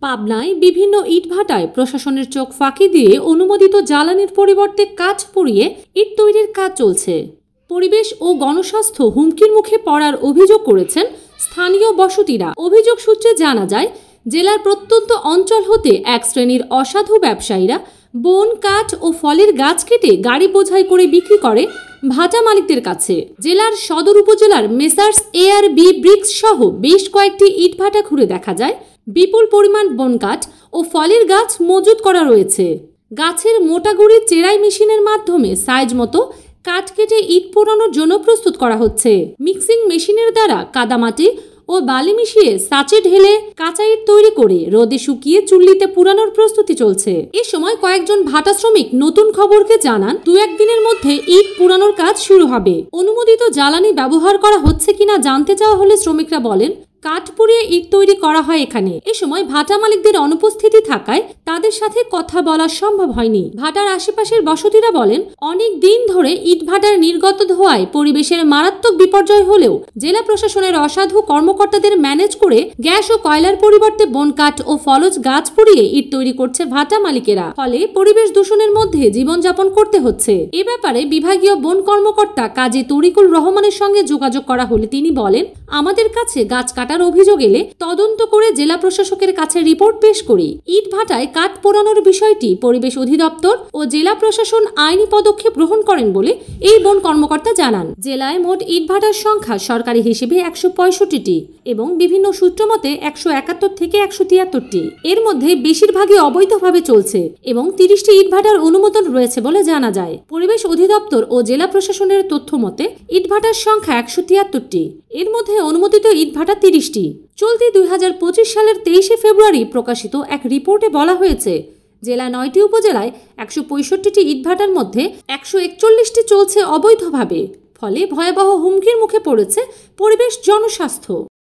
পাবনায় বিভিন্ন ইটভাটায় প্রশাসনের চোখ ফাঁকি দিয়ে অনুমোদিত জ্বালানির পরিবর্তে কাঠ পুড়িয়ে ইট তৈরির কাজ চলছে। পরিবেশ ও গণস্বাস্থ্য হুমকির মুখে পড়ার অভিযোগ করেছেন স্থানীয় বসতিরা। অভিযোগ সূত্রে জানা যায়, জেলার প্রত্যন্ত অঞ্চল হতে এক শ্রেণীর অসাধু ব্যবসায়ীরা বন, কাঠ ও ফলের গাছ কেটে গাড়ি বোঝাই করে বিক্রি করে ভাটা মালিকদের কাছে। জেলার সদর উপজেলার মেসার্স ARB ব্রিক্স সহ বেশ কয়েকটি ইটভাটা ঘুরে দেখা যায় বিপুল পরিমাণ বনকাঠ ও ফলের গাছ মজুত করা রয়েছে। গাছের মোটা গুঁড়ি চেরাই মেশিনের মাধ্যমে সাইজ মতো কাঠ কেটে ইট পোড়ানোর জন্য প্রস্তুত করা হচ্ছে। মিক্সিং মেশিনের দ্বারা কাদামাটি ও বালি মিশিয়ে সাচে ঢেলে কাঁচা ইট তৈরি করে রোদে শুকিয়ে চুল্লিতে পুরানোর প্রস্তুতি চলছে। এ সময় কয়েকজন ভাটা শ্রমিক নতুন খবরকে জানান, 2-1 দিনের মধ্যে ইট পুরানোর কাজ শুরু হবে। অনুমোদিত জ্বালানি ব্যবহার করা হচ্ছে কিনা জানতে চাওয়া হলে শ্রমিকরা বলেন, কাঠ পুড়িয়ে ইট তৈরি করা হয় এখানে। এ সময় ভাটা মালিকদের অনুপস্থিতি থাকায় তাদের সাথে কথা বলা সম্ভব হয়নি। ভাটার আশেপাশের বসতিরা বলেন, অনেক দিন ধরে ইট ভাটার নির্গত ধোঁয়ায় পরিবেশের মারাত্মক বিপর্যয় হলেও জেলা প্রশাসনের অসাধু কর্মকর্তাদের ম্যানেজ করে গ্যাস ও কয়লার পরিবর্তে বনকাঠ ও ফলজ গাছ পুড়িয়ে ইট তৈরি করছে ভাটা মালিকেরা। ফলে পরিবেশ দূষণের মধ্যে জীবনযাপন করতে হচ্ছে। এ ব্যাপারে বিভাগীয় বন কর্মকর্তা কাজী তরিকুল রহমানের সঙ্গে যোগাযোগ করা হলে তিনি বলেন, আমাদের কাছে গাছ কাটার অভিযোগ এলে তদন্ত করে জেলা প্রশাসকের কাছে রিপোর্ট পেশ করি। ইট ভাটায় কাঠ পোড়ানোর বিষয়টি পরিবেশ অধিদপ্তর ও জেলা প্রশাসন আইনি পদক্ষেপ গ্রহণ করেন বলে এই বন কর্মকর্তা জানান। জেলায় মোট ইট ভাটার সংখ্যা সরকারি হিসেবে 165টি এবং বিভিন্ন সূত্র মতে 171 থেকে 173টি। এর মধ্যে বেশিরভাগই অবৈধভাবে চলছে এবং 30টি ইট ভাটার অনুমোদন রয়েছে বলে জানা যায়। পরিবেশ অধিদপ্তর ও জেলা প্রশাসনের তথ্য মতে ইট ভাটার সংখ্যা 173টি। এর মধ্যে অনুমোদিত ইট ভাটা 30টি। চলতি 2025 সালের 23শে ফেব্রুয়ারি প্রকাশিত এক রিপোর্টে বলা হয়েছে, জেলা 9টি উপজেলায় 165টি ইটভাটার মধ্যে 141টি চলছে অবৈধভাবে। ফলে ভয়াবহ হুমকির মুখে পড়েছে পরিবেশ, জনস্বাস্থ্য।